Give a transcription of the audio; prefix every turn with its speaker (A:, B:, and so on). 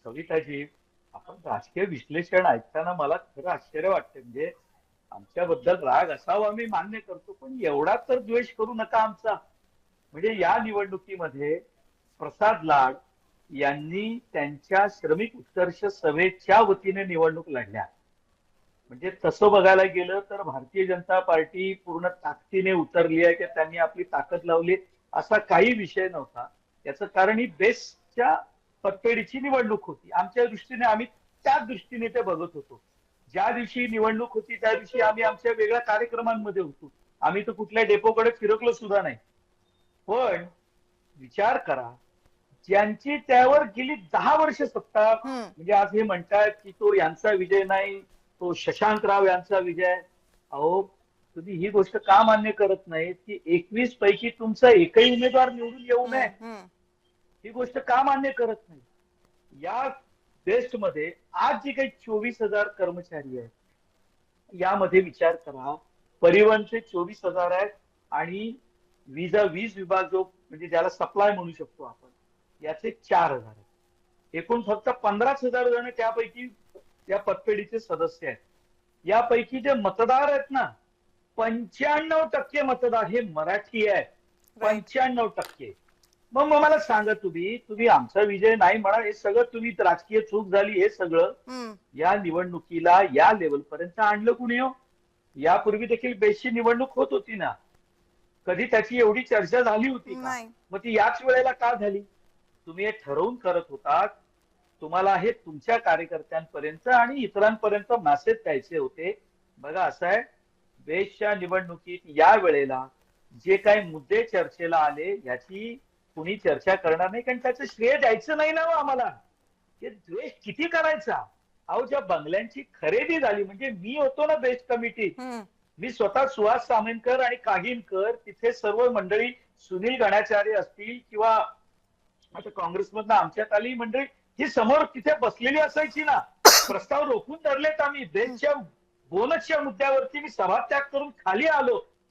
A: कविताजी, आपण राजकीय विश्लेषण ऐकताना मला खरं आश्चर्य वाटतं. म्हणजे आमच्याबद्दल राग असावा मी मान्य करतो, पण एवढा तर द्वेष करू नका आमचा. म्हणजे या निवडणुकीमध्ये प्रसाद लाड यांनी त्यांच्या श्रमिक उत्कर्ष सभेच्या वतीने निवडणूक लढल्या. म्हणजे तसं बघायला गेलं तर भारतीय जनता पार्टी पूर्ण ताकदीने उतरली आहे की त्यांनी आपली ताकद लावली, असा काही विषय नव्हता. याचं कारण ही बेस्टच्या पतपेढीची निवडणूक होती. आमच्या दृष्टीने आम्ही त्याच दृष्टीने ते बघत होतो. ज्या दिवशी निवडणूक होती त्या दिवशी आम्ही आमच्या वेगळ्या कार्यक्रमांमध्ये होतो. आम्ही तर कुठल्या डेपोकडे फिरकलो सुद्धा नाही. पण विचार करा, ज्यांची त्यावर गेली 10 वर्ष सत्ता,
B: हम्म.
A: म्हणजे आज हे म्हणतात की तो यांचा विजय नाही, तो शशांकराव यांचा विजय. अहो, तुम्ही ही गोष्ट का मान्य करत नाही की 21 पैकी तुमचा एकही उमेदवार निवडून येऊ नये?
B: हम्म. हम्म.
A: ही गोष्ट का मान्य करत नाही? या बेस्ट मध्ये आज जे काही 24,000 कर्मचारी आहेत, यामध्ये विचार करा, परिवहनचे 24,000 आहेत आणि वीज विभाग जो म्हणजे ज्याला सप्लाय म्हणू शकतो आपण, याचे 4,000 आहेत. एकूण फक्त 15,000 जण त्यापैकी या पतपेढीचे सदस्य आहेत. यापैकी जे मतदार आहेत ना, 95% मतदार हे मराठी आहेत.
B: राईट.
A: 95%. मग मला सांगा, तुम्ही तुम्ही आमचा विजय नाही म्हणा, हे सगळं तुम्ही राजकीय चूक झाली, हे सगळं
B: हम्म.
A: या निवडणुकीला या लेवलपर्यंत आणलं कुणी हो? यापूर्वी देखील बेस्टची निवडणूक होत होती ना. कधी त्याची एवढी चर्चा झाली होती का?
B: नाही.
A: मग ती याच वेळेला का झाली? तुम्ही हे ठरवून करत होता. तुम्हाला हे तुमच्या कार्यकर्त्यांपर्यंत आणि इतरांपर्यंत मेसेज द्यायचे होते. बघा, असं आहे, बेस्टच्या निवडणुकीत या वेळेला जे काही मुद्दे चर्चेला आले याची कुणी चर्चा करणार नाही, कारण त्याचं श्रेय द्यायचं नाही ना हो आम्हाला. हे द्वेष किती करायचा? अहो, ज्या बंगल्यांची खरेदी झाली, म्हणजे मी होतो ना बेस्ट कमिटीत,
B: हम्म.
A: मी स्वतः सुहास सामेनकर आणि काहीनकर तिथे सर्व मंडळी, सुनील गणाचार्य असतील किंवा आता काँग्रेसमधनं आमच्यात आली मंडळी, ही समोर तिथे बसलेली असायची ना. प्रस्ताव रोखून धरलेत आम्ही. बेस्टच्या बोनसच्या मुद्द्यावरती मी सभात्याग करून खाली आलो